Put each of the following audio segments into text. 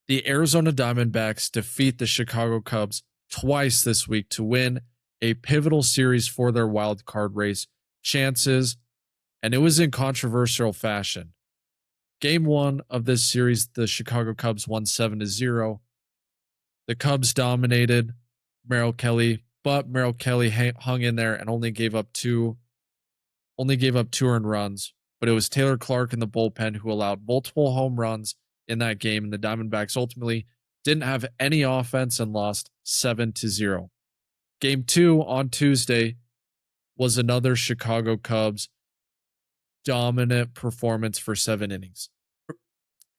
The Arizona Diamondbacks defeat the Chicago Cubs twice this week to win a pivotal series for their wild card race chances, and it was in controversial fashion. Game 1 of this series, the Chicago Cubs won 7-0. The Cubs dominated Merrill Kelly, but Merrill Kelly hung in there and only gave up two earned runs. But it was Taylor Clark in the bullpen who allowed multiple home runs in that game, and the Diamondbacks ultimately didn't have any offense and lost 7-0. Game 2 on Tuesday was another Chicago Cubs dominant performance for 7 innings.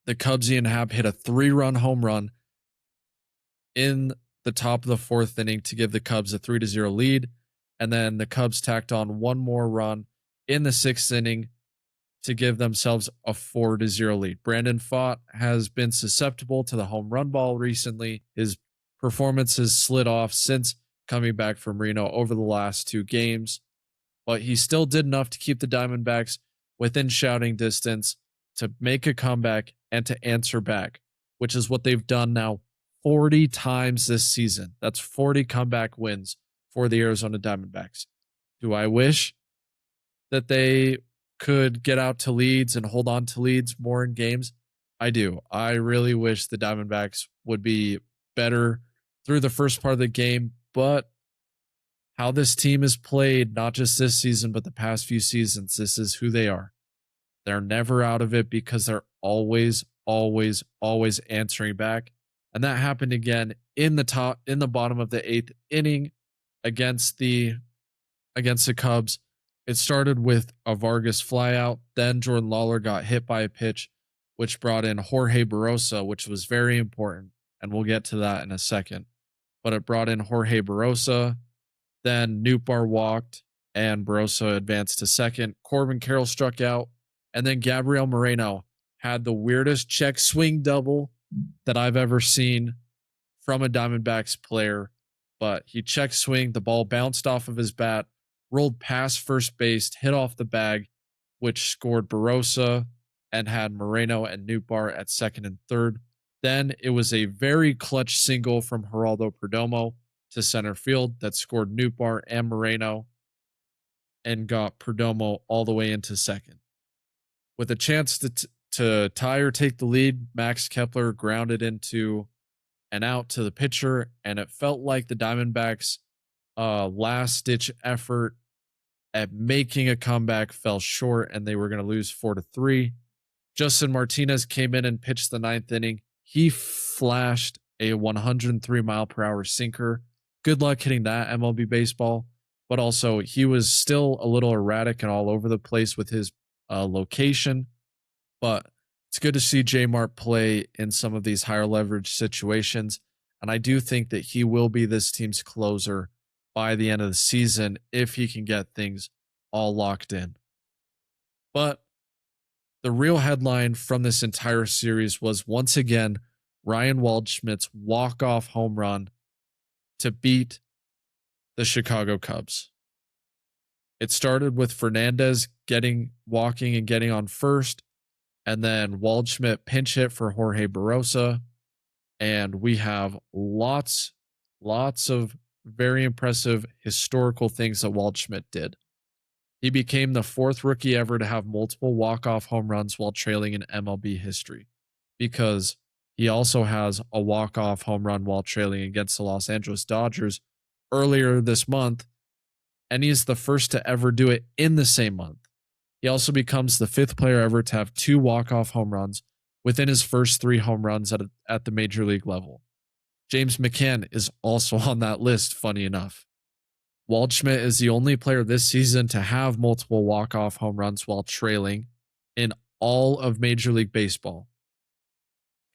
The Cubsian Hab hit a 3-run home run in the top of the 4th inning to give the Cubs a 3-0 lead, and then the Cubs tacked on one more run in the 6th inning to give themselves a 4-0 lead. Brandon Pfaadt has been susceptible to the home run ball recently. His performance has slid off since coming back from Reno over the last 2 games, but he still did enough to keep the Diamondbacks within shouting distance to make a comeback and to answer back, which is what they've done now 40 times this season. That's 40 comeback wins for the Arizona Diamondbacks. Do I wish that they could get out to leads and hold on to leads more in games? I do. I really wish the Diamondbacks would be better through the first part of the game, but how this team is played, not just this season, but the past few seasons, this is who they are. They're never out of it because they're always answering back. And that happened again in the bottom of the 8th inning against the Cubs. It started with a Vargas flyout. Then Jordan Lawlar got hit by a pitch, which brought in Jorge Barrosa, which was very important. And we'll get to that in a second. But it brought in Jorge Barrosa. Then Nootbaar walked and Barrosa advanced to second. Corbin Carroll struck out. And then Gabriel Moreno had the weirdest check swing double that I've ever seen from a Diamondbacks player. But he check swing, the ball bounced off of his bat, rolled past first base, hit off the bag, which scored Barrosa and had Moreno and Nootbaar at second and third. Then it was a very clutch single from Geraldo Perdomo to center field that scored Nootbaar and Moreno and got Perdomo all the way into second. With a chance to tie or take the lead, Max Kepler grounded into an out to the pitcher, and it felt like the Diamondbacks' last-ditch effort at making a comeback fell short, and they were going to lose 4-3. Justin Martinez came in and pitched the 9th inning. He flashed a 103-mile-per-hour sinker. Good luck hitting that, MLB baseball. But also, he was still a little erratic and all over the place with his location. But it's good to see J Mart play in some of these higher leverage situations. And I do think that he will be this team's closer by the end of the season if he can get things all locked in. But the real headline from this entire series was once again Ryan Waldschmidt's walk-off home run to beat the Chicago Cubs. It started with Fernandez walking and getting on first, and then Waldschmidt pinch hit for Jorge Barrosa, and we have lots of very impressive historical things that Waldschmidt did. He became the 4th rookie ever to have multiple walk-off home runs while trailing in MLB history, because he also has a walk-off home run while trailing against the Los Angeles Dodgers earlier this month, and he's the first to ever do it in the same month. He also becomes the 5th player ever to have 2 walk-off home runs within his first 3 home runs at the major league level. James McCann is also on that list, funny enough. Waldschmidt is the only player this season to have multiple walk-off home runs while trailing in all of Major League Baseball.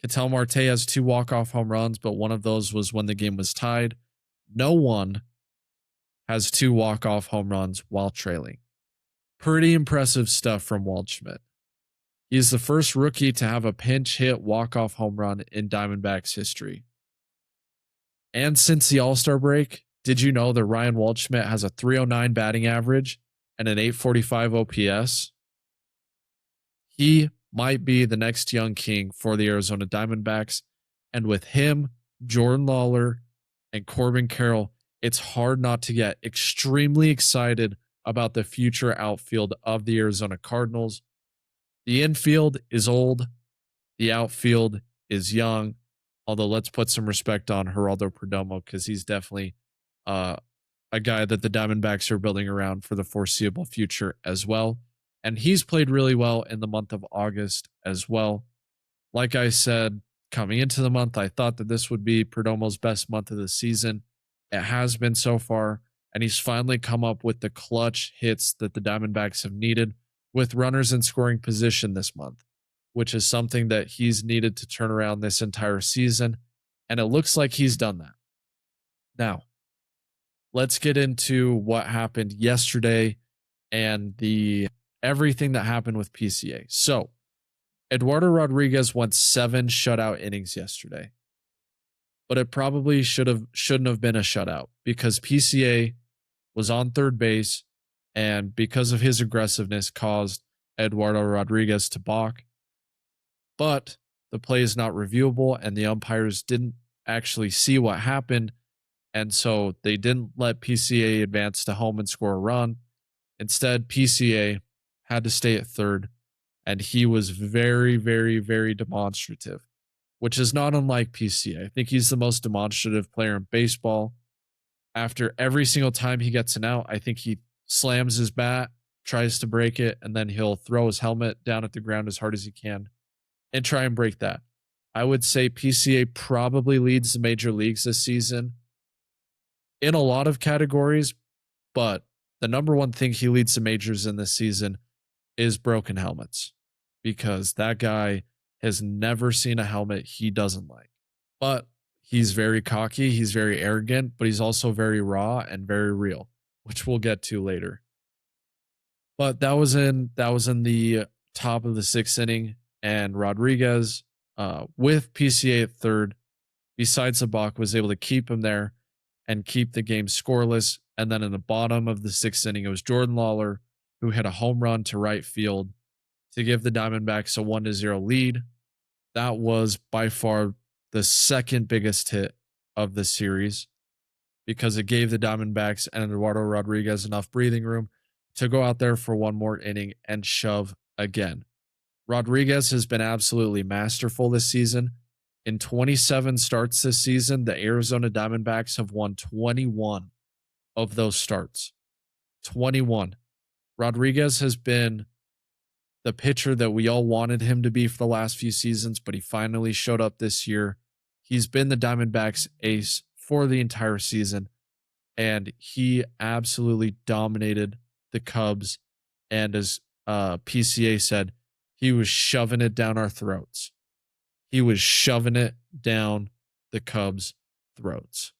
Ketel Marte has 2 walk-off home runs, but one of those was when the game was tied. No one has 2 walk-off home runs while trailing. Pretty impressive stuff from Waldschmidt. He's the first rookie to have a pinch hit walk-off home run in Diamondbacks history. And since the All-Star break, did you know that Ryan Waldschmidt has a .309 batting average and an .845 OPS? He might be the next young king for the Arizona Diamondbacks, And with him, Jordan Lawlar, and Corbin Carroll, it's hard not to get extremely excited about the future outfield of the Arizona Cardinals. The infield is old. The outfield is young. Although let's put some respect on Geraldo Perdomo because he's definitely a guy that the Diamondbacks are building around for the foreseeable future as well. And he's played really well in the month of August as well. Like I said, coming into the month, I thought that this would be Perdomo's best month of the season. It has been so far, and he's finally come up with the clutch hits that the Diamondbacks have needed with runners in scoring position this month, which is something that he's needed to turn around this entire season. And it looks like he's done that. Now, let's get into what happened yesterday and the everything that happened with PCA. So, Eduardo Rodriguez went 7 shutout innings yesterday. But it probably shouldn't have been a shutout because PCA was on third base and because of his aggressiveness caused Eduardo Rodriguez to balk. But the play is not reviewable and the umpires didn't actually see what happened. And so they didn't let PCA advance to home and score a run. Instead, PCA had to stay at third, and he was very, very, very demonstrative, which is not unlike PCA. I think he's the most demonstrative player in baseball. After every single time he gets an out, I think he slams his bat, tries to break it, and then he'll throw his helmet down at the ground as hard as he can and try and break that. I would say PCA probably leads the major leagues this season in a lot of categories, but the number one thing he leads the majors in this season is broken helmets because that guy has never seen a helmet he doesn't like. But he's very cocky, he's very arrogant, but he's also very raw and very real, which we'll get to later. But that was in the top of the 6th inning, and Rodriguez, with PCA at third, besides the balk, was able to keep him there and keep the game scoreless. And then in the bottom of the 6th inning, it was Jordan Lawlar who hit a home run to right field to give the Diamondbacks a 1-0 lead. That was by far the second biggest hit of the series because it gave the Diamondbacks and Eduardo Rodriguez enough breathing room to go out there for one more inning and shove again. Rodriguez has been absolutely masterful this season. In 27 starts this season, the Arizona Diamondbacks have won 21 of those starts. 21. Rodriguez has been the pitcher that we all wanted him to be for the last few seasons, but he finally showed up this year. He's been the Diamondbacks ace for the entire season, and he absolutely dominated the Cubs. And as PCA said, he was shoving it down our throats. He was shoving it down the Cubs' throats.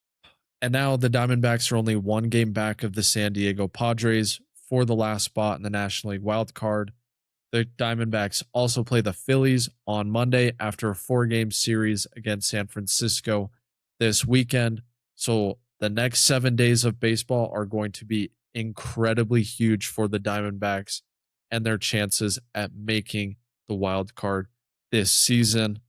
And now the Diamondbacks are only 1 game back of the San Diego Padres for the last spot in the National League wild card. The Diamondbacks also play the Phillies on Monday after a 4-game series against San Francisco this weekend. So the next 7 days of baseball are going to be incredibly huge for the Diamondbacks and their chances at making the wild card this season.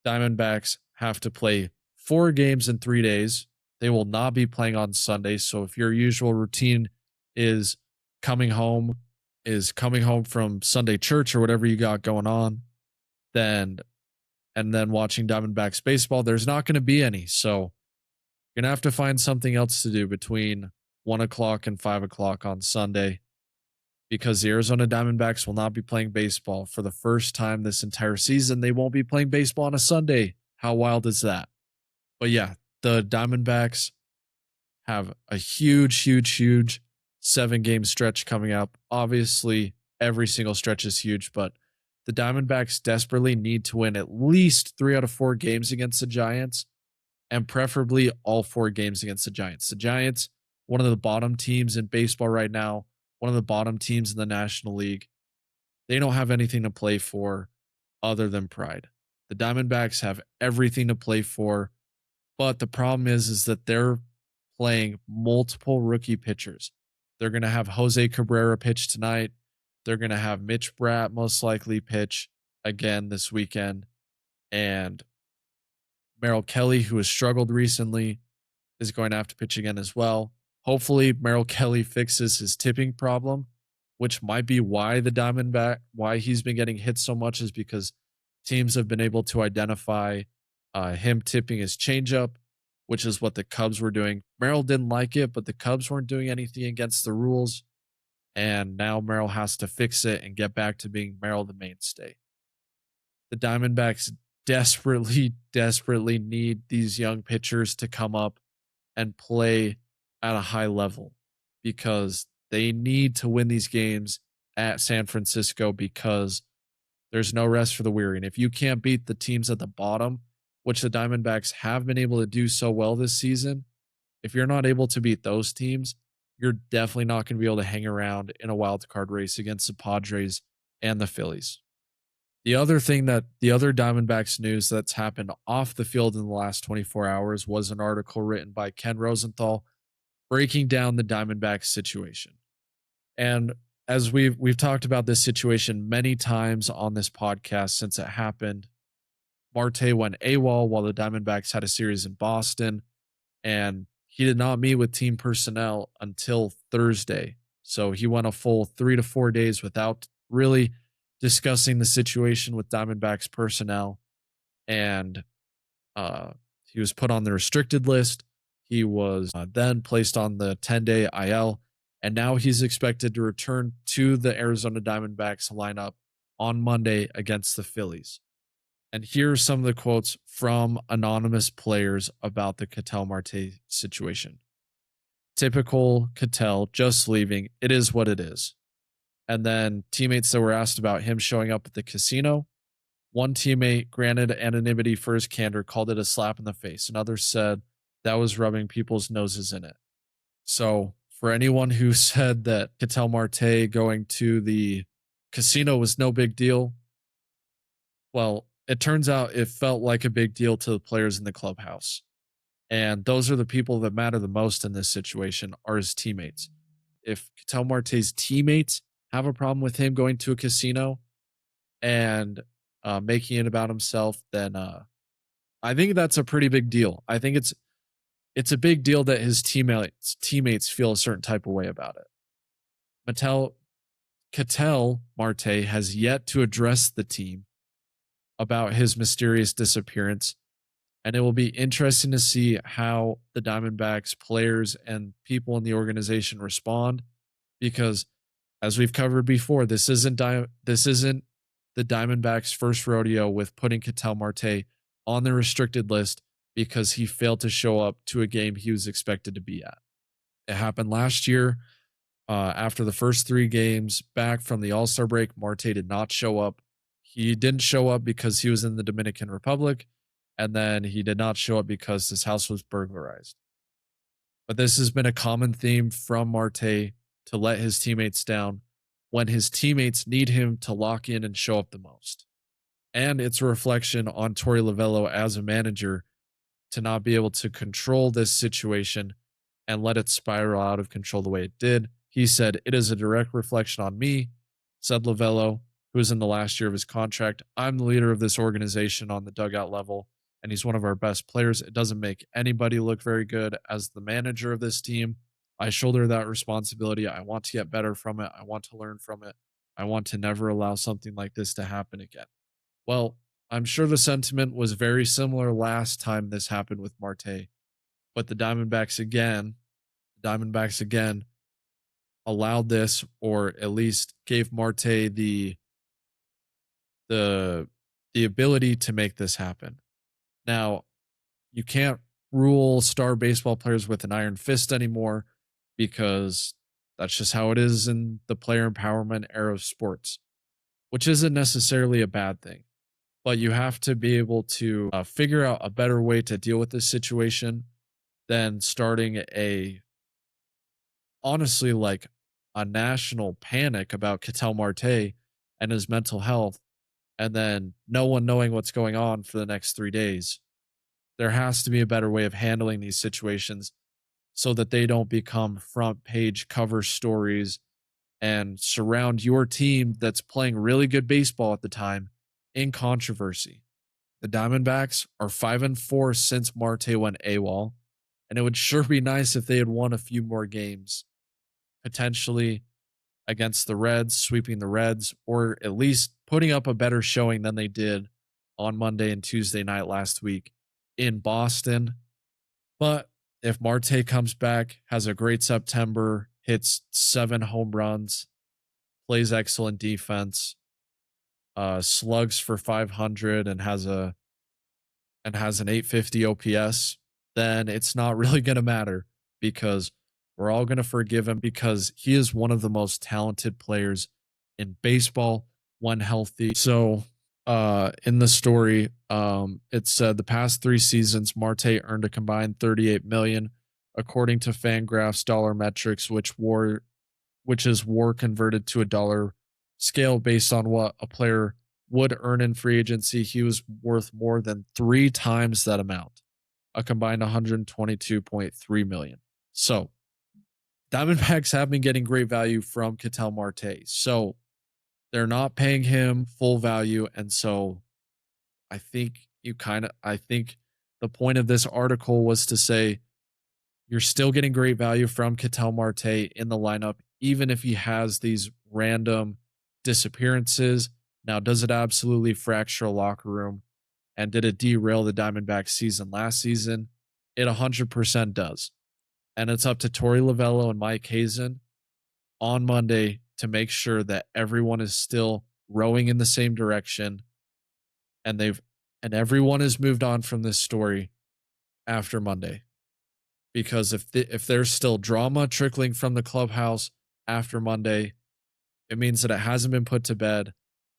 Diamondbacks have to play 4 games in 3 days. They will not be playing on Sunday. So if your usual routine is coming home from Sunday church or whatever you got going on, and then watching Diamondbacks baseball, there's not going to be any. So you're going to have to find something else to do between 1 o'clock and 5 o'clock on Sunday because the Arizona Diamondbacks will not be playing baseball for the first time this entire season. They won't be playing baseball on a Sunday. How wild is that? But yeah, the Diamondbacks have a huge 7-game stretch coming up. Obviously, every single stretch is huge, but the Diamondbacks desperately need to win at least 3 out of 4 games against the Giants, and preferably all 4 games against the Giants. The Giants, one of the bottom teams in baseball right now, one of the bottom teams in the National League. They don't have anything to play for other than pride. The Diamondbacks have everything to play for, but the problem is that they're playing multiple rookie pitchers. They're going to have Jose Cabrera pitch tonight. They're going to have Mitch Bratt most likely pitch again this weekend. And Merrill Kelly, who has struggled recently, is going to have to pitch again as well. Hopefully, Merrill Kelly fixes his tipping problem, which might be why why he's been getting hit so much, is because teams have been able to identify him tipping his changeup, which is what the Cubs were doing. Merrill didn't like it, but the Cubs weren't doing anything against the rules. And now Merrill has to fix it and get back to being Merrill the mainstay. The Diamondbacks desperately need these young pitchers to come up and play at a high level, because they need to win these games at San Francisco, because there's no rest for the weary. And if you can't beat the teams at the bottom, which the Diamondbacks have been able to do so well this season, if you're not able to beat those teams, you're definitely not going to be able to hang around in a wild card race against the Padres and the Phillies. The other Diamondbacks news that's happened off the field in the last 24 hours was an article written by Ken Rosenthal breaking down the Diamondbacks situation. And as we've talked about this situation many times on this podcast since it happened, Marte went AWOL while the Diamondbacks had a series in Boston, and he did not meet with team personnel until Thursday. So he went a full 3 to 4 days without really discussing the situation with Diamondbacks personnel. And he was put on the restricted list. He was then placed on the 10-day IL. And now he's expected to return to the Arizona Diamondbacks lineup on Monday against the Phillies. And here are some of the quotes from anonymous players about the Ketel Marte situation. Typical Ketel, just leaving. It is what it is. And then teammates that were asked about him showing up at the casino. One teammate, granted anonymity for his candor, called it a slap in the face. Another said that was rubbing people's noses in it. So for anyone who said that Ketel Marte going to the casino was no big deal, well, it turns out it felt like a big deal to the players in the clubhouse. And those are the people that matter the most in this situation, are his teammates. If Ketel Marte's teammates have a problem with him going to a casino and making it about himself, then I think that's a pretty big deal. I think it's a big deal that his teammates feel a certain type of way about it. Ketel Marte has yet to address the team about his mysterious disappearance, and it will be interesting to see how the Diamondbacks players and people in the organization respond, because as we've covered before, this isn't the Diamondbacks' first rodeo with putting Ketel Marte on the restricted list because he failed to show up to a game he was expected to be at. It happened last year. After the first 3 games back from the All-Star break, Marte did not show up. He didn't show up because he was in the Dominican Republic, and then he did not show up because his house was burglarized. But this has been a common theme from Marte, to let his teammates down when his teammates need him to lock in and show up the most. And it's a reflection on Torey Lovullo as a manager to not be able to control this situation and let it spiral out of control the way it did. He said, "It is a direct reflection on me," said Lovullo, who is in the last year of his contract. "I'm the leader of this organization on the dugout level, and he's one of our best players. It doesn't make anybody look very good as the manager of this team. I shoulder that responsibility. I want to get better from it. I want to learn from it. I want to never allow something like this to happen again." Well, I'm sure the sentiment was very similar last time this happened with Marte, but the Diamondbacks again allowed this, or at least gave Marte the ability to make this happen. Now, you can't rule star baseball players with an iron fist anymore, because that's just how it is in the player empowerment era of sports, which isn't necessarily a bad thing. But you have to be able to figure out a better way to deal with this situation than starting honestly, like a national panic about Ketel Marte and his mental health, and then no one knowing what's going on for the next 3 days. There has to be a better way of handling these situations so that they don't become front page cover stories and surround your team that's playing really good baseball at the time in controversy. the Diamondbacks are 5-4 since Marte went AWOL, and it would sure be nice if they had won a few more games, potentially against the Reds, sweeping the Reds, or at least putting up a better showing than they did on Monday and Tuesday night last week in Boston. But if Marte comes back, has a great September, hits 7 home runs, plays excellent defense, slugs for 500 and has an 850 OPS, then it's not really going to matter because we're all going to forgive him because he is one of the most talented players in baseball when healthy. So, in the story, it said the past 3 seasons, Marte earned a combined 38 million, according to Fangraphs dollar metrics, which is WAR converted to a dollar scale based on what a player would earn in free agency. He was worth more than 3 times that amount, a combined 122.3 million. So, Diamondbacks have been getting great value from Ketel Marte. So, they're not paying him full value, and so I think the point of this article was to say you're still getting great value from Ketel Marte in the lineup, even if he has these random disappearances. Now, does it absolutely fracture a locker room? And did it derail the Diamondbacks season last season? It 100% does. And it's up to Torey, Lovullo, and Mike Hazen on Monday to make sure that everyone is still rowing in the same direction. And everyone has moved on from this story after Monday. Because if there's still drama trickling from the clubhouse after Monday, it means that it hasn't been put to bed,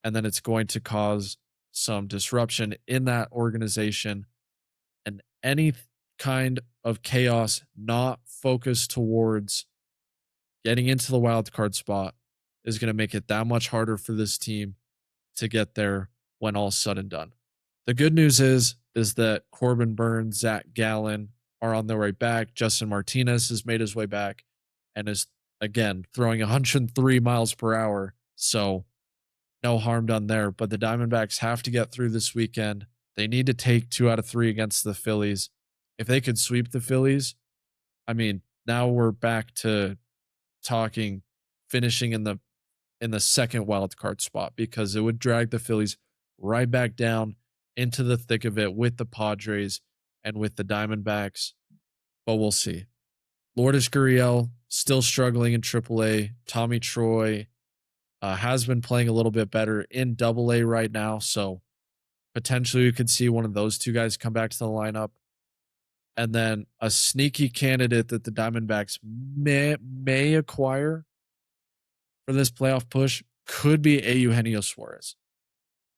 and then it's going to cause some disruption in that organization, and any kind of chaos not focused towards getting into the wild card spot is going to make it that much harder for this team to get there when all's said and done. The good news is that Corbin Burns, Zach Gallen are on their way back. Justin Martinez has made his way back and is, again, throwing 103 miles per hour. So no harm done there. But the Diamondbacks have to get through this weekend. They need to take 2 out of 3 against the Phillies. If they could sweep the Phillies, I mean, now we're back to talking finishing in the second wild card spot, because it would drag the Phillies right back down into the thick of it with the Padres and with the Diamondbacks. But we'll see. Lourdes Gurriel still struggling in AAA. Tommy Troy has been playing a little bit better in AA right now, so potentially we could see one of those 2 guys come back to the lineup. And then a sneaky candidate that the Diamondbacks may acquire for this playoff push could be Eugenio Suarez,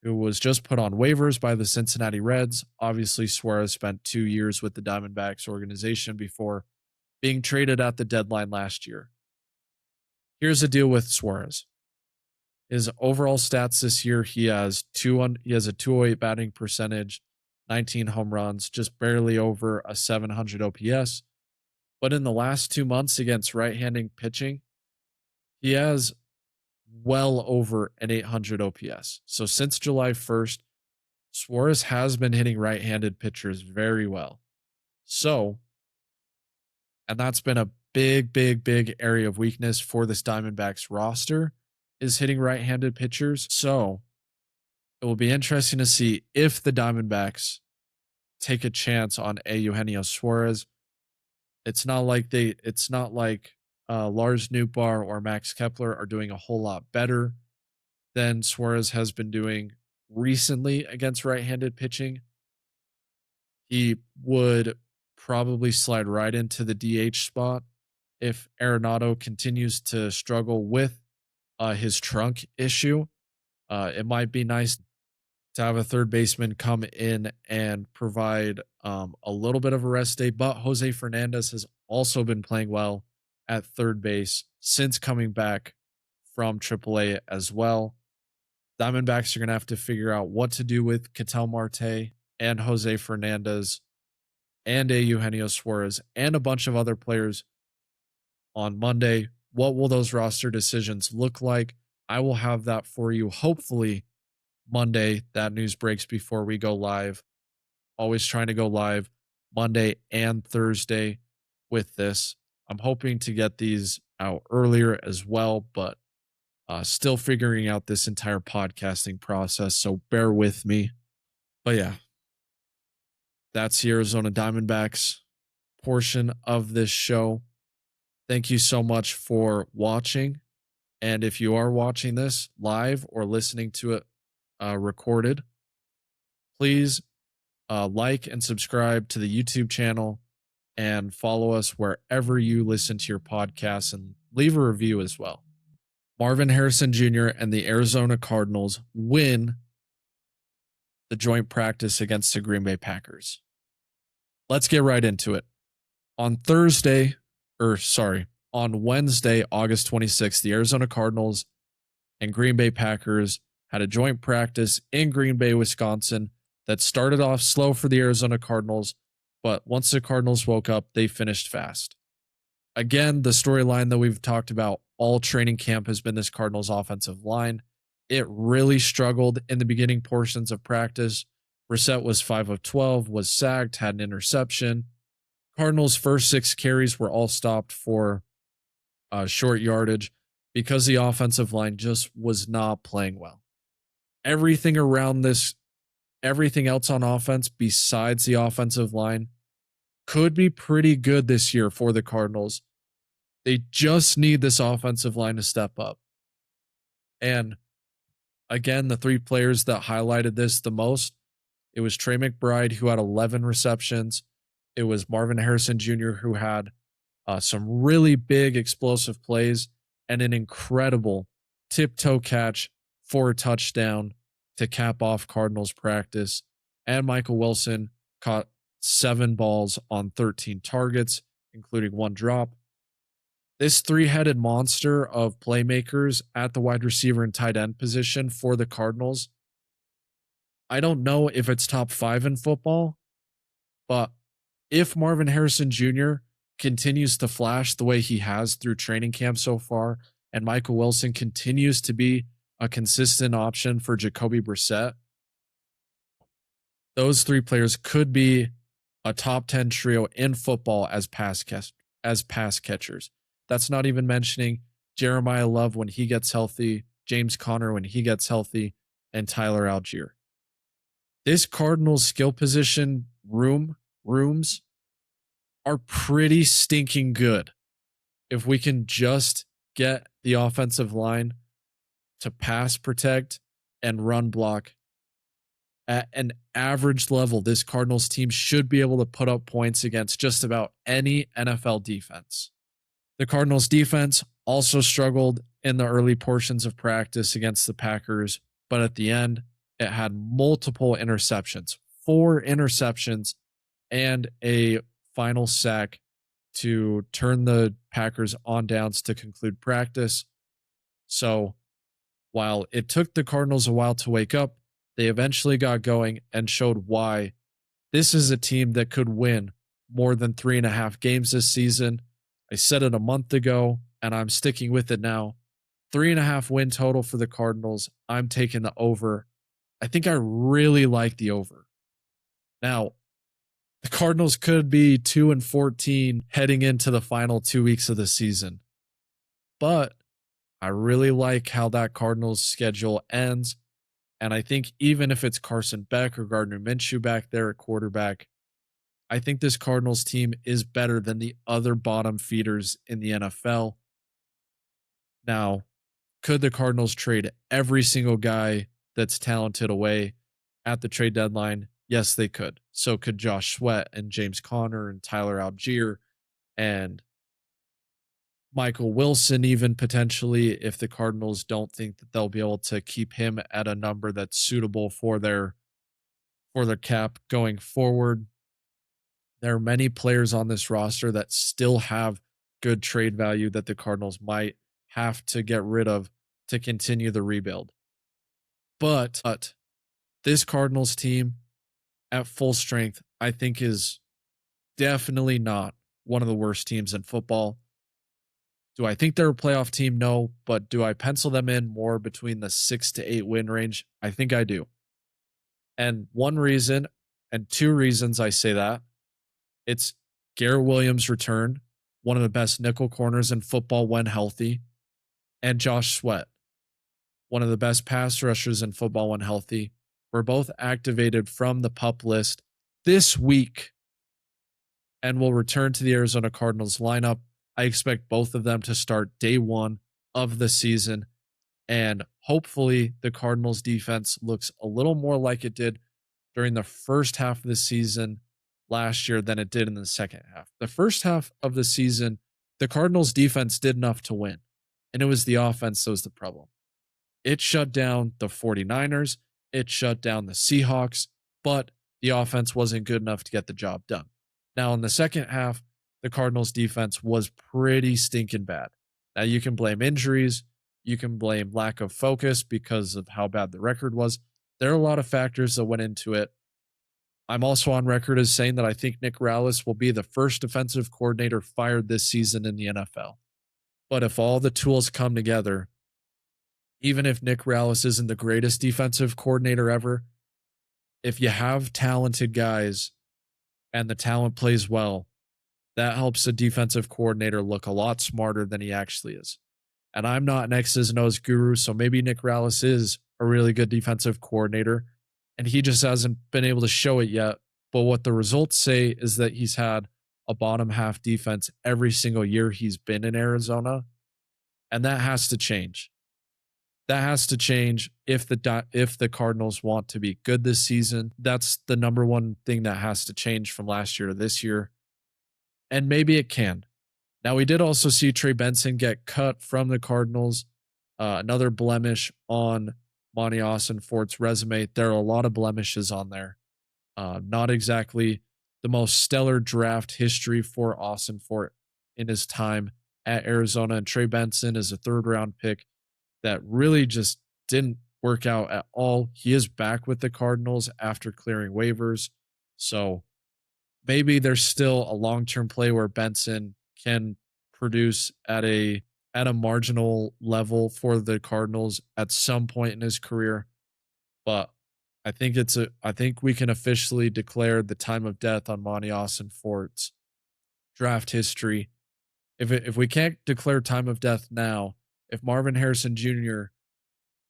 who was just put on waivers by the Cincinnati Reds. Obviously, Suarez spent 2 years with the Diamondbacks organization before being traded at the deadline last year. Here's the deal with Suarez. His overall stats this year, he has a 208 batting percentage, 19 home runs, just barely over a 700 OPS. But in the last 2 months against right-handed pitching, he has well over an 800 OPS. So since July 1st, Suarez has been hitting right-handed pitchers very well. So, and that's been a big area of weakness for this Diamondbacks roster, is hitting right-handed pitchers. So it will be interesting to see if the Diamondbacks take a chance on Eugenio Suarez. It's not like Lars Nootbaar or Max Kepler are doing a whole lot better than Suarez has been doing recently against right-handed pitching. He would probably slide right into the DH spot if Arenado continues to struggle with his trunk issue. It might be nice to have a third baseman come in and provide a little bit of a rest day, but Jose Fernandez has also been playing well at third base since coming back from AAA as well. Diamondbacks are going to have to figure out what to do with Ketel Marte and Jose Fernandez and Eugenio Suarez and a bunch of other players on Monday. What will those roster decisions look like? I will have that for you hopefully Monday, that news breaks before we go live. Always trying to go live Monday and Thursday with this. I'm hoping to get these out earlier as well, but still figuring out this entire podcasting process, so bear with me. But yeah, that's the Arizona Diamondbacks portion of this show. Thank you so much for watching. And if you are watching this live or listening to it recorded, please like and subscribe to the YouTube channel and follow us wherever you listen to your podcasts, and leave a review as well. Marvin Harrison Jr. and the Arizona Cardinals win the joint practice against the Green Bay Packers. Let's get right into it. On Wednesday, August 26th, the Arizona Cardinals and Green Bay Packers had a joint practice in Green Bay, Wisconsin that started off slow for the Arizona Cardinals, but once the Cardinals woke up, they finished fast. Again, the storyline that we've talked about all training camp has been this Cardinals offensive line. It really struggled in the beginning portions of practice. Brissett was 5 of 12, was sacked, had an interception. Cardinals' first 6 carries were all stopped for short yardage because the offensive line just was not playing well. Everything around this, everything else on offense besides the offensive line could be pretty good this year for the Cardinals. They just need this offensive line to step up. And again, the 3 players that highlighted this the most, it was Trey McBride, who had 11 receptions. It was Marvin Harrison Jr., who had some really big explosive plays and an incredible tiptoe catch for a touchdown to cap off Cardinals practice. And Michael Wilson caught 7 balls on 13 targets, including 1 drop. This 3-headed monster of playmakers at the wide receiver and tight end position for the Cardinals, I don't know if it's top 5 in football, but if Marvin Harrison Jr. continues to flash the way he has through training camp so far, and Michael Wilson continues to be a consistent option for Jacoby Brissett, those 3 players could be a top 10 trio in football as pass catchers. That's not even mentioning Jeremiah Love when he gets healthy, James Conner when he gets healthy, and Tyler Algier. This Cardinals skill position rooms are pretty stinking good. If we can just get the offensive line to pass protect and run block at an average level, this Cardinals team should be able to put up points against just about any NFL defense. The Cardinals defense also struggled in the early portions of practice against the Packers, but at the end, it had multiple interceptions, 4 interceptions, and a final sack to turn the Packers on downs to conclude practice. So while it took the Cardinals a while to wake up, they eventually got going and showed why this is a team that could win more than 3.5 games this season. I said it a month ago, and I'm sticking with it now. 3.5 win total for the Cardinals. I'm taking the over. I think I really like the over. Now, the Cardinals could be 2-14 heading into the final 2 weeks of the season, but I really like how that Cardinals schedule ends. And I think even if it's Carson Beck or Gardner Minshew back there at quarterback, I think this Cardinals team is better than the other bottom feeders in the NFL. Now, could the Cardinals trade every single guy that's talented away at the trade deadline? Yes, they could. So could Josh Sweat and James Conner and Tyler Algier and Michael Wilson, even potentially, if the Cardinals don't think that they'll be able to keep him at a number that's suitable for their cap going forward. There are many players on this roster that still have good trade value that the Cardinals might have to get rid of to continue the rebuild. But this Cardinals team at full strength, I think, is definitely not one of the worst teams in football. Do I think they're a playoff team? No, but do I pencil them in more between the 6 to 8 win range? I think I do. And one reason and two reasons I say that, it's Garrett Williams' return, one of the best nickel corners in football when healthy, and Josh Sweat, one of the best pass rushers in football when healthy, were both activated from the PUP list this week and will return to the Arizona Cardinals lineup. I expect both of them to start day one of the season, and hopefully the Cardinals defense looks a little more like it did during the first half of the season last year than it did in the second half. The first half of the season, the Cardinals defense did enough to win, and it was the offense that was the problem. It shut down the 49ers, it shut down the Seahawks, but the offense wasn't good enough to get the job done. Now, in the second half, the Cardinals defense was pretty stinking bad. Now, you can blame injuries, you can blame lack of focus because of how bad the record was. There are a lot of factors that went into it. I'm also on record as saying that I think Nick Rallis will be the first defensive coordinator fired this season in the NFL. But if all the tools come together, even if Nick Rallis isn't the greatest defensive coordinator ever, if you have talented guys and the talent plays well, that helps the defensive coordinator look a lot smarter than he actually is. And I'm not an X's and O's guru, so maybe Nick Rallis is a really good defensive coordinator, and he just hasn't been able to show it yet. But what the results say is that he's had a bottom half defense every single year he's been in Arizona, and that has to change. That has to change if the Cardinals want to be good this season. That's the number one thing that has to change from last year to this year, and maybe it can. Now, we did also see Trey Benson get cut from the Cardinals, another blemish on Monty Austin-Fort's resume. There are a lot of blemishes on there. Not exactly the most stellar draft history for Austin-Fort in his time at Arizona. And Trey Benson is a third-round pick that really just didn't work out at all. He is back with the Cardinals after clearing waivers. So maybe there's still a long-term play where Benson can produce at a marginal level for the Cardinals at some point in his career. But I think we can officially declare the time of death on Monty Austin-Fort's draft history. If we can't declare time of death now, if Marvin Harrison Jr.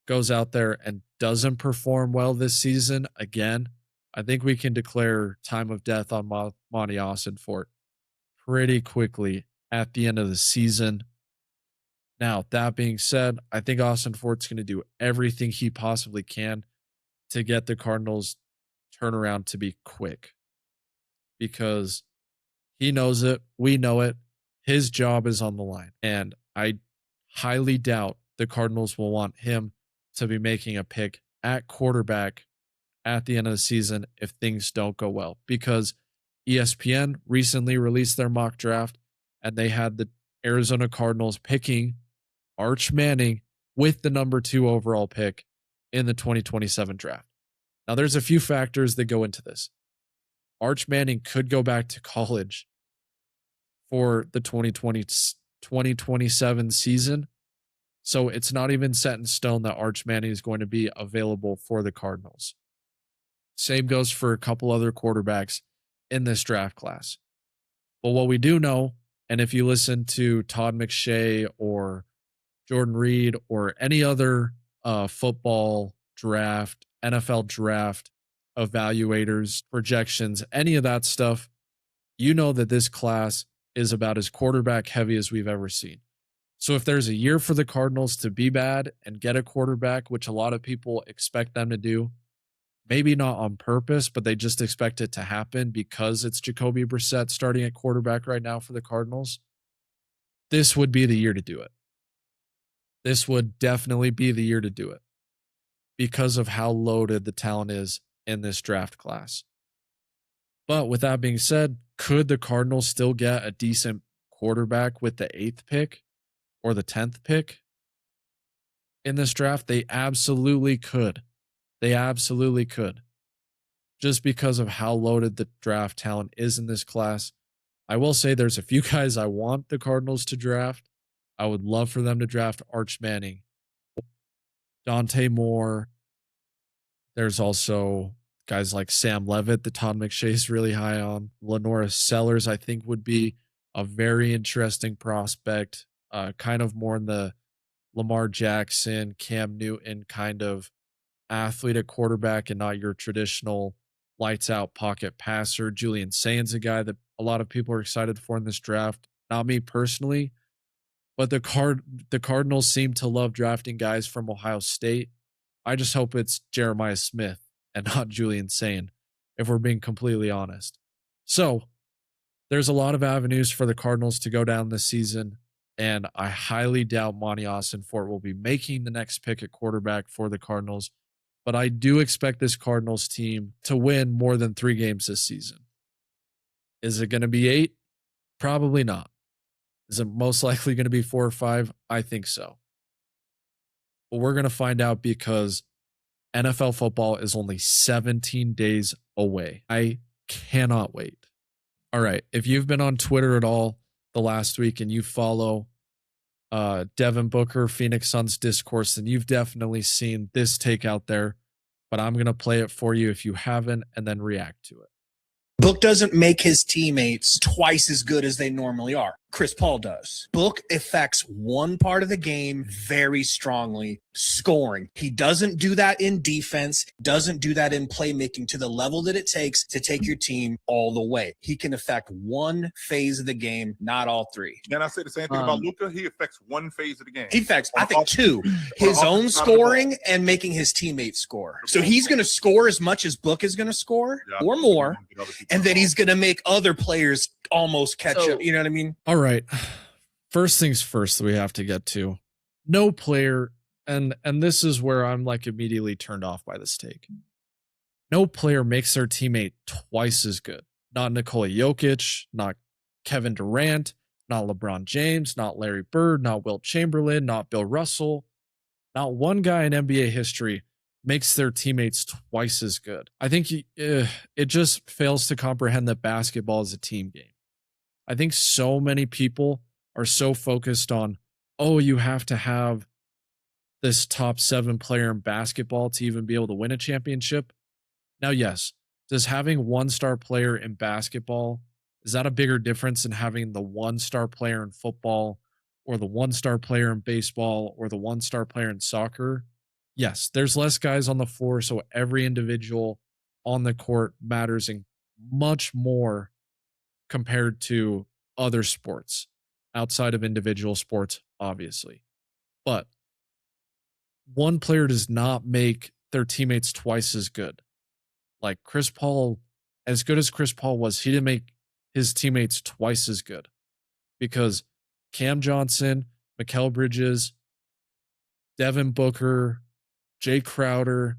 goes out there and doesn't perform well this season again, I think we can declare time of death on Monty Austin-Fort pretty quickly at the end of the season. Now, that being said, I think Austin-Fort's going to do everything he possibly can to get the Cardinals turnaround to be quick, because he knows it. We know it. His job is on the line. And I highly doubt the Cardinals will want him to be making a pick at quarterback at the end of the season if things don't go well, because ESPN recently released their mock draft and they had the Arizona Cardinals picking Arch Manning with the number 2 overall pick in the 2027 draft. Now, there's a few factors that go into this. Arch Manning could go back to college for the 2027 season. So it's not even set in stone that Arch Manning is going to be available for the Cardinals. Same goes for a couple other quarterbacks in this draft class. But what we do know, and if you listen to Todd McShay or Jordan Reed or any other football draft, NFL draft evaluators, projections, any of that stuff, you know that this class is about as quarterback heavy as we've ever seen. So if there's a year for the Cardinals to be bad and get a quarterback, which a lot of people expect them to do, maybe not on purpose, but they just expect it to happen because it's Jacoby Brissett starting at quarterback right now for the Cardinals, this would be the year to do it. This would definitely be the year to do it because of how loaded the talent is in this draft class. But with that being said, could the Cardinals still get a decent quarterback with the 8th pick or the 10th pick in this draft? They absolutely could. They absolutely could. Just because of how loaded the draft talent is in this class. I will say there's a few guys I want the Cardinals to draft. I would love for them to draft Arch Manning, Dante Moore. There's also guys like Sam Levitt that Todd McShay is really high on. Lenora Sellers, I think, would be a very interesting prospect, kind of more in the Lamar Jackson, Cam Newton kind of athlete at quarterback and not your traditional lights out pocket passer. Julian Sainz, a guy that a lot of people are excited for in this draft. Not me personally, but the Cardinals seem to love drafting guys from Ohio State. I just hope it's Jeremiah Smith and not Julian Sain, if we're being completely honest. So there's a lot of avenues for the Cardinals to go down this season, and I highly doubt Monty Austin-Fort will be making the next pick at quarterback for the Cardinals, but I do expect this Cardinals team to win more than 3 games this season. Is it going to be 8? Probably not. Is it most likely going to be 4 or 5? I think so. But we're going to find out because NFL football is only 17 days away. I cannot wait. All right. If you've been on Twitter at all the last week and you follow Devin Booker, Phoenix Suns discourse, then you've definitely seen this take out there. But I'm going to play it for you if you haven't and then react to it. Book doesn't make his teammates twice as good as they normally are. Chris Paul does. Book affects one part of the game very strongly, scoring. He doesn't do that in defense, doesn't do that in playmaking to the level that it takes to take your team all the way. He can affect one phase of the game, not all 3. Can I say the same thing about Luka? He affects one phase of the game. He affects, I think, 2. His own scoring and making his teammates score. So he's going to score as much as Book is going to score or more, and then he's going to make other players almost catch up. You know what I mean? All right. First things first that we have to get to. No player, and this is where I'm like immediately turned off by this take. No player makes their teammate twice as good. Not Nikola Jokic, not Kevin Durant, not LeBron James, not Larry Bird, not Wilt Chamberlain, not Bill Russell. Not one guy in NBA history makes their teammates twice as good. I think it just fails to comprehend that basketball is a team game. I think so many people are so focused on, oh, you have to have this top 7 player in basketball to even be able to win a championship. Now, yes, does having 1-star player in basketball, is that a bigger difference than having the 1-star player in football or the 1-star player in baseball or the 1-star player in soccer? Yes, there's less guys on the floor, so every individual on the court matters in much more compared to other sports outside of individual sports, obviously. But one player does not make their teammates twice as good. Like Chris Paul, as good as Chris Paul was, he didn't make his teammates twice as good because Cam Johnson, Mikal Bridges, Devin Booker, Jay Crowder.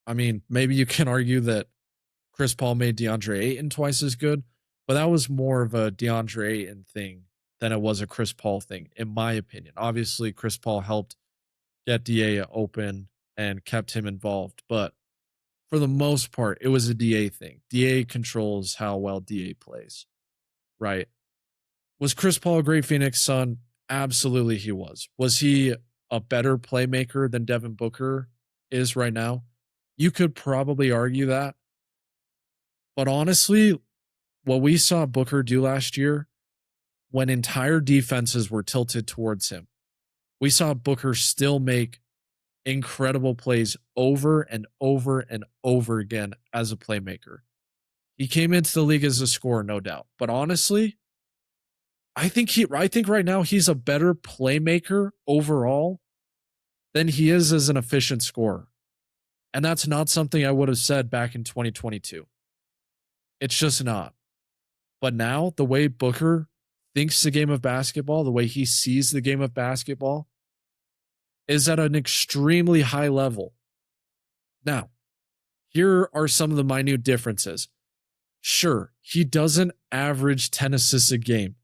I mean, maybe you can argue that Chris Paul made DeAndre Ayton twice as good, but that was more of a DeAndre Ayton thing than it was a Chris Paul thing, in my opinion. Obviously, Chris Paul helped get DA open and kept him involved, but for the most part, it was a DA thing. DA controls how well DA plays, right? Was Chris Paul a great Phoenix Sun? Absolutely he was. Was he a better playmaker than Devin Booker is right now? You could probably argue that. But honestly, what we saw Booker do last year, when entire defenses were tilted towards him, we saw Booker still make incredible plays over and over and over again as a playmaker. He came into the league as a scorer, no doubt. But honestly, I think right now he's a better playmaker overall than he is as an efficient scorer. And that's not something I would have said back in 2022. It's just not. But now, the way Booker thinks the game of basketball, the way he sees the game of basketball, is at an extremely high level. Now, here are some of the minute differences. Sure, he doesn't average 10 assists a game.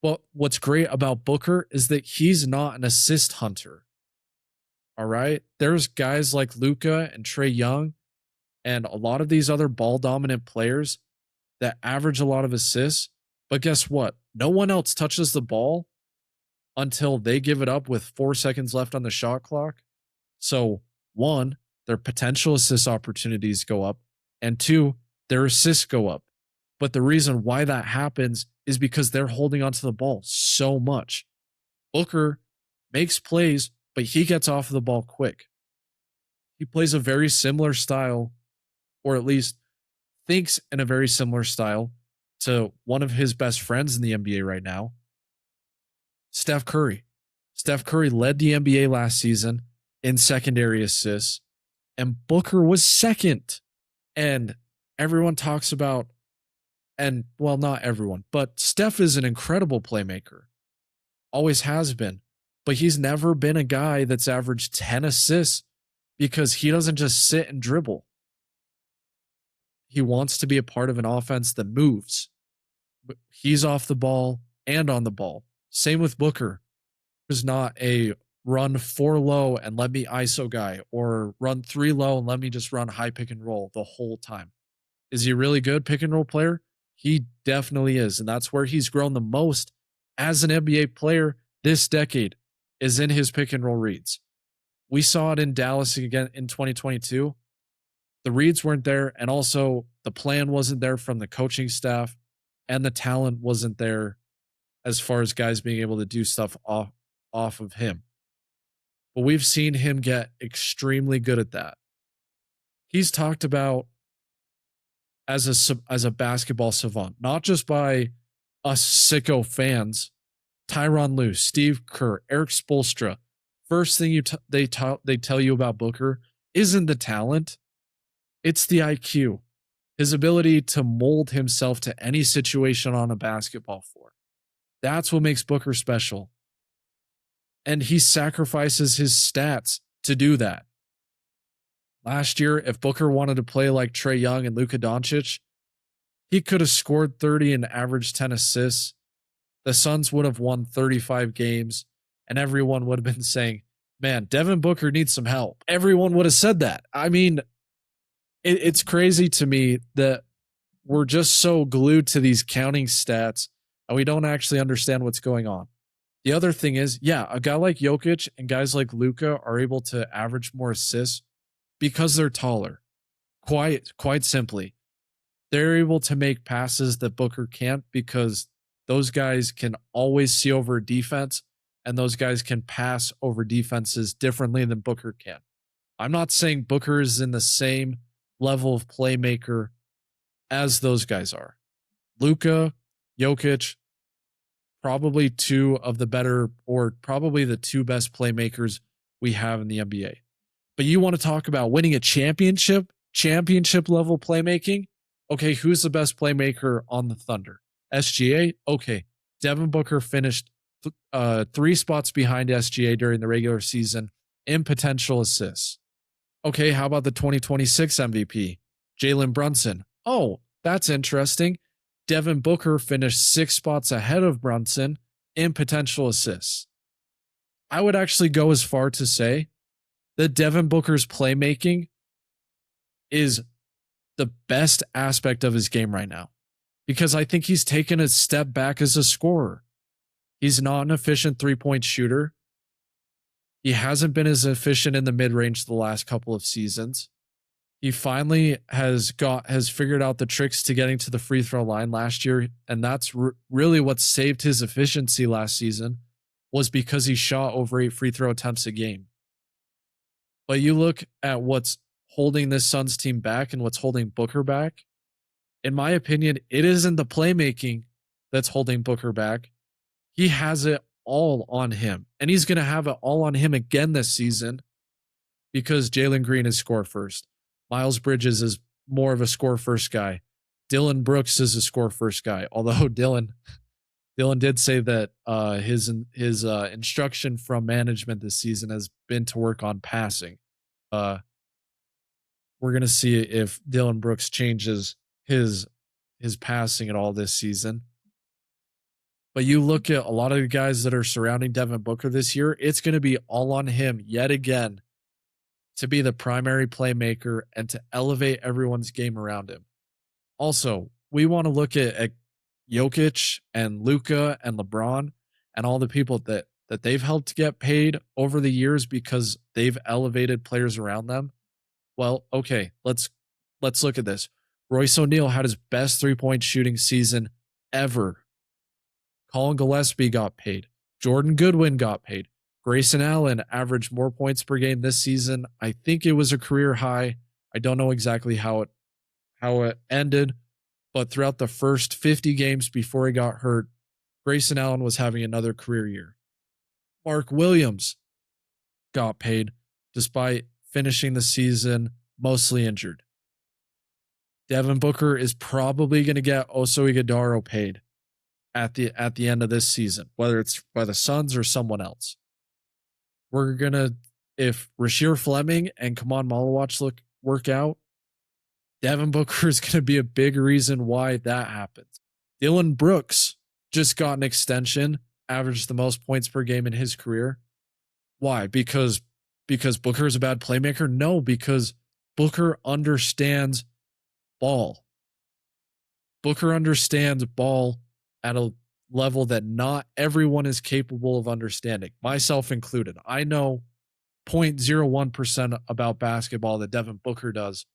But what's great about Booker is that he's not an assist hunter. All right? There's guys like Luka and Trae Young and a lot of these other ball-dominant players that average a lot of assists. But guess what? No one else touches the ball until they give it up with 4 seconds left on the shot clock. So, one, their potential assist opportunities go up, and two, their assists go up. But the reason why that happens is because they're holding onto the ball so much. Booker makes plays, but he gets off of the ball quick. He plays a very similar style, or at least thinks in a very similar style to one of his best friends in the NBA right now, Steph Curry. Steph Curry led the NBA last season in secondary assists, and Booker was second. And everyone talks about, and well, not everyone, but Steph is an incredible playmaker. Always has been. But he's never been a guy that's averaged 10 assists because he doesn't just sit and dribble. He wants to be a part of an offense that moves. He's off the ball and on the ball. Same with Booker. There's not a run 4 low and let me ISO guy, or run 3 low and let me just run high pick and roll the whole time. Is he a really good pick and roll player? He definitely is. And that's where he's grown the most as an NBA player this decade, is in his pick and roll reads. We saw it in Dallas again in 2022. The reads weren't there, and also the plan wasn't there from the coaching staff, and the talent wasn't there as far as guys being able to do stuff off of him. But we've seen him get extremely good at that. He's talked about as a basketball savant, not just by us sicko fans. Tyronn Lue, Steve Kerr, Eric Spoelstra. First thing they tell you about Booker isn't the talent, it's the IQ, his ability to mold himself to any situation on a basketball floor. That's what makes Booker special. And he sacrifices his stats to do that. Last year, if Booker wanted to play like Trae Young and Luka Doncic, he could have scored 30 and averaged 10 assists. The Suns would have won 35 games, and everyone would have been saying, man, Devin Booker needs some help. Everyone would have said that. I mean, it's crazy to me that we're just so glued to these counting stats and we don't actually understand what's going on. The other thing is, yeah, a guy like Jokic and guys like Luka are able to average more assists because they're taller. Quite simply. They're able to make passes that Booker can't because those guys can always see over a defense, and those guys can pass over defenses differently than Booker can. I'm not saying Booker is in the same level of playmaker as those guys are. Luka, Jokic, probably two of the better, or probably the two best playmakers we have in the NBA. But you want to talk about winning a championship level playmaking? Okay, who's the best playmaker on the Thunder? SGA? Okay, Devin Booker finished 3 spots behind SGA during the regular season in potential assists. Okay, how about the 2026 MVP, Jalen Brunson? Oh, that's interesting. Devin Booker finished 6 spots ahead of Brunson in potential assists. I would actually go as far to say that Devin Booker's playmaking is the best aspect of his game right now, because I think he's taken a step back as a scorer. He's not an efficient 3-point shooter. He hasn't been as efficient in the mid-range the last couple of seasons. He finally has figured out the tricks to getting to the free throw line last year, and that's really what saved his efficiency last season, was because he shot over 8 free throw attempts a game. But you look at what's holding this Suns team back and what's holding Booker back. In my opinion, it isn't the playmaking that's holding Booker back. He has it all on him, and he's going to have it all on him again this season because Jalen Green is score first. Miles Bridges is more of a score first guy. Dylan Brooks is a score first guy, although Dylan did say that his instruction from management this season has been to work on passing. We're going to see if Dylan Brooks changes his passing at all this season. But you look at a lot of the guys that are surrounding Devin Booker this year, it's going to be all on him yet again to be the primary playmaker and to elevate everyone's game around him. Also, we want to look at Jokic and Luka and LeBron and all the people that that they've helped get paid over the years because they've elevated players around them. Well, okay, let's look at this. Royce O'Neal had his best three-point shooting season ever. Colin Gillespie got paid. Jordan Goodwin got paid. Grayson Allen averaged more points per game this season. I think it was a career high. I don't know exactly how it ended, but throughout the first 50 games before he got hurt, Grayson Allen was having another career year. Mark Williams got paid despite finishing the season mostly injured. Devin Booker is probably going to get Oso Ighodaro paid at the end of this season, whether it's by the Suns or someone else. We're going to, if Rasheer Fleming and Kaman Malawach work out, Devin Booker is going to be a big reason why that happens. Dylan Brooks just got an extension, averaged the most points per game in his career. Why? Because Booker is a bad playmaker? No, because Booker understands ball. Booker understands ball at a level that not everyone is capable of understanding, myself included. I know 0.01% about basketball that Devin Booker does,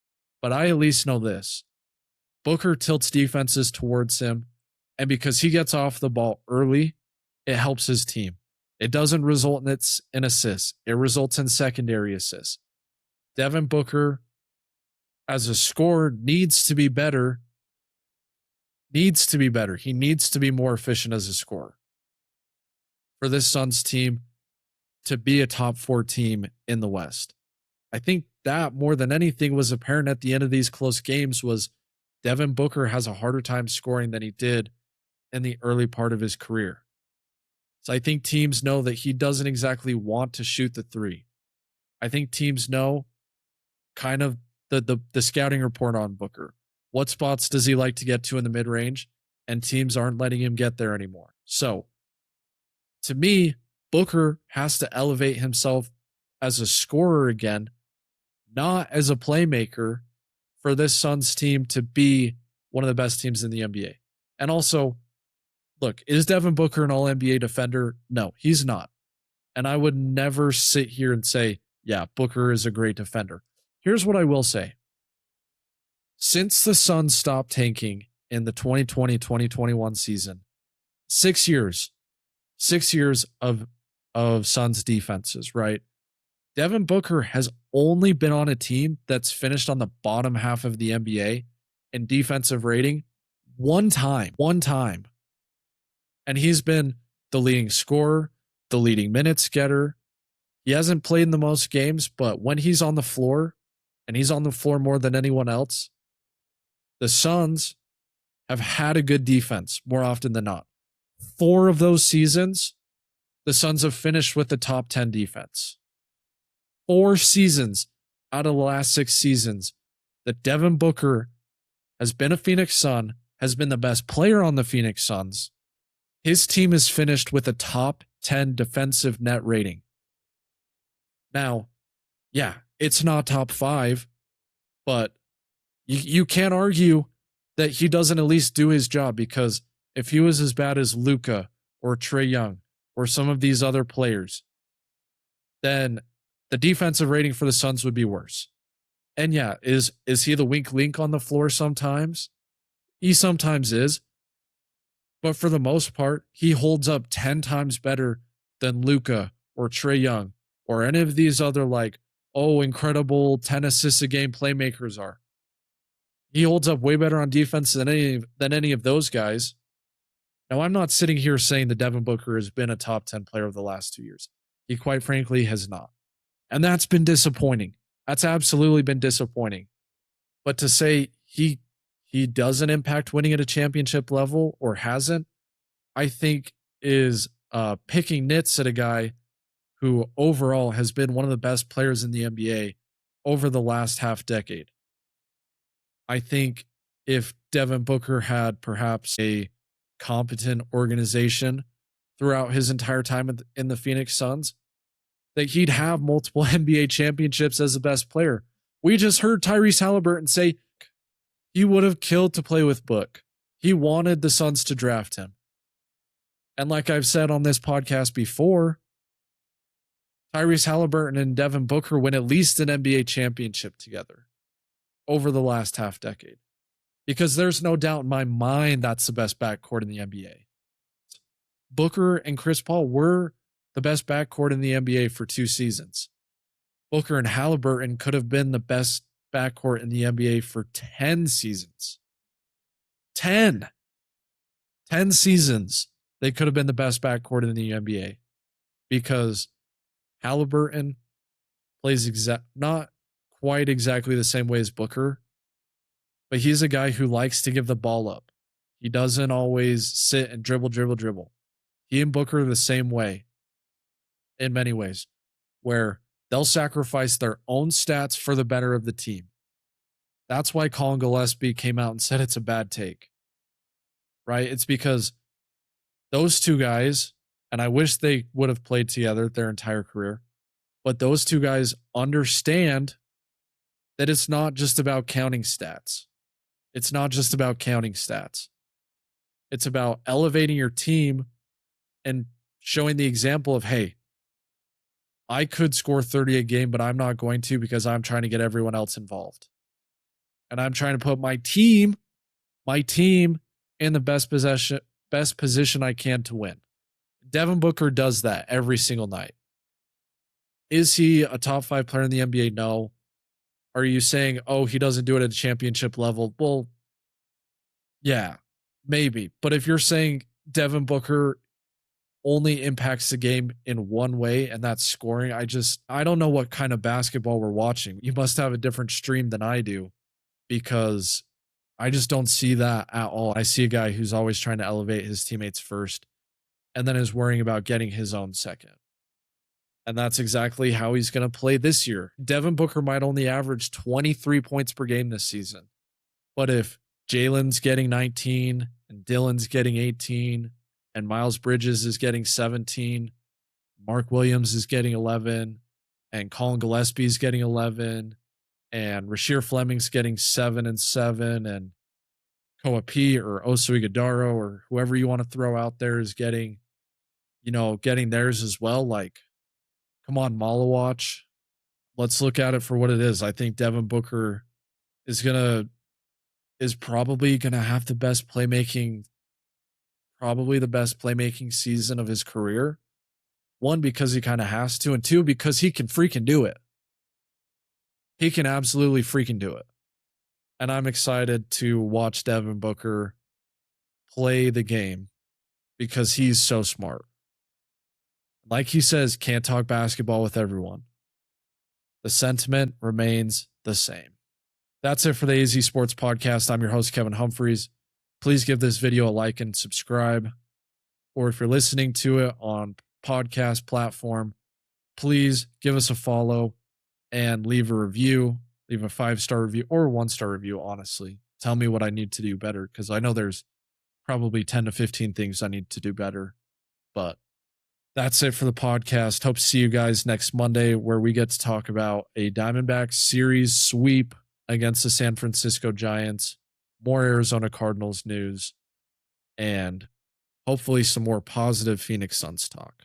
but I at least know this. Booker tilts defenses towards him, and because he gets off the ball early, it helps his team. It doesn't result in assists. It results in secondary assists. Devin Booker, as a scorer, needs to be better. He needs to be more efficient as a scorer for this Suns team to be a top 4 team in the West. I think that more than anything was apparent at the end of these close games was Devin Booker has a harder time scoring than he did in the early part of his career. So I think teams know that he doesn't exactly want to shoot the three. I think teams know kind of the scouting report on Booker. What spots does he like to get to in the mid-range? And teams aren't letting him get there anymore. So, to me, Booker has to elevate himself as a scorer again, not as a playmaker, for this Suns team to be one of the best teams in the NBA. And also, look, is Devin Booker an all-NBA defender? No, he's not. And I would never sit here and say, yeah, Booker is a great defender. Here's what I will say. Since the Suns stopped tanking in the 2020-2021 season, 6 years of Suns defenses, right? Devin Booker has only been on a team that's finished on the bottom half of the NBA in defensive rating one time. And he's been the leading scorer, the leading minutes getter. He hasn't played in the most games, but when he's on the floor, and he's on the floor more than anyone else, the Suns have had a good defense more often than not. 4 of those seasons, the Suns have finished with the top 10 defense. 4 seasons out of the last 6 seasons that Devin Booker has been a Phoenix Sun, has been the best player on the Phoenix Suns. His team has finished with a top 10 defensive net rating. Now, yeah, it's not top 5, but you can't argue that he doesn't at least do his job, because if he was as bad as Luka or Trae Young or some of these other players, then the defensive rating for the Suns would be worse. And yeah, is he the weak link on the floor sometimes? He sometimes is. But for the most part, he holds up 10 times better than Luka or Trae Young or any of these other incredible 10 assists a game playmakers are. He holds up way better on defense than any of those guys. Now, I'm not sitting here saying that Devin Booker has been a top 10 player of the last 2 years. He quite frankly has not. And that's been disappointing. That's absolutely been disappointing. But to say he doesn't impact winning at a championship level or hasn't, I think is picking nits at a guy who overall has been one of the best players in the NBA over the last half decade. I think if Devin Booker had perhaps a competent organization throughout his entire time in the Phoenix Suns, that he'd have multiple NBA championships as the best player. We just heard Tyrese Halliburton say he would have killed to play with Book. He wanted the Suns to draft him. And like I've said on this podcast before, Tyrese Halliburton and Devin Booker win at least an NBA championship together over the last half decade. Because there's no doubt in my mind that's the best backcourt in the NBA. Booker and Chris Paul were the best backcourt in the NBA for 2 seasons. Booker and Halliburton could have been the best backcourt in the NBA for 10 seasons. 10 seasons. They could have been the best backcourt in the NBA because Halliburton plays not quite exactly the same way as Booker, but he's a guy who likes to give the ball up. He doesn't always sit and dribble. He and Booker are the same way in many ways, where they'll sacrifice their own stats for the better of the team. That's why Colin Gillespie came out and said it's a bad take, right? It's because those two guys, and I wish they would have played together their entire career, but those two guys understand that it's not just about counting stats. It's not just about counting stats. It's about elevating your team and showing the example of, hey, I could score 30 a game, but I'm not going to because I'm trying to get everyone else involved. And I'm trying to put my team in the best position I can to win. Devin Booker does that every single night. Is he a top 5 player in the NBA? No. Are you saying, oh, he doesn't do it at a championship level? Well, yeah, maybe. But if you're saying Devin Booker only impacts the game in one way, and that's scoring, I don't know what kind of basketball we're watching. You must have a different stream than I do, because I just don't see that at all. I see a guy who's always trying to elevate his teammates first and then is worrying about getting his own second. And that's exactly how he's going to play this year. Devin Booker might only average 23 points per game this season. But if Jalen's getting 19 and Dylan's getting 18 and Miles Bridges is getting 17, Mark Williams is getting 11, and Colin Gillespie is getting 11, and Rasheer Fleming's getting 7 and 7, and Koa P or Oso Ighodaro or whoever you want to throw out there is getting theirs as well. Like, come on, Malawatch. Let's look at it for what it is. I think Devin Booker is probably gonna have probably the best playmaking season of his career. 1, because he kind of has to, and 2, because he can freaking do it. He can absolutely freaking do it. And I'm excited to watch Devin Booker play the game because he's so smart. Like he says, can't talk basketball with everyone. The sentiment remains the same. That's it for the AZ Sports Podcast. I'm your host, Kevin Humpherys. Please give this video a like and subscribe. Or if you're listening to it on podcast platform, please give us a follow and leave a review. Leave a 5-star review or a 1-star review, honestly. Tell me what I need to do better, because I know there's probably 10 to 15 things I need to do better. But that's it for the podcast. Hope to see you guys next Monday, where we get to talk about a Diamondbacks series sweep against the San Francisco Giants, more Arizona Cardinals news, and hopefully some more positive Phoenix Suns talk.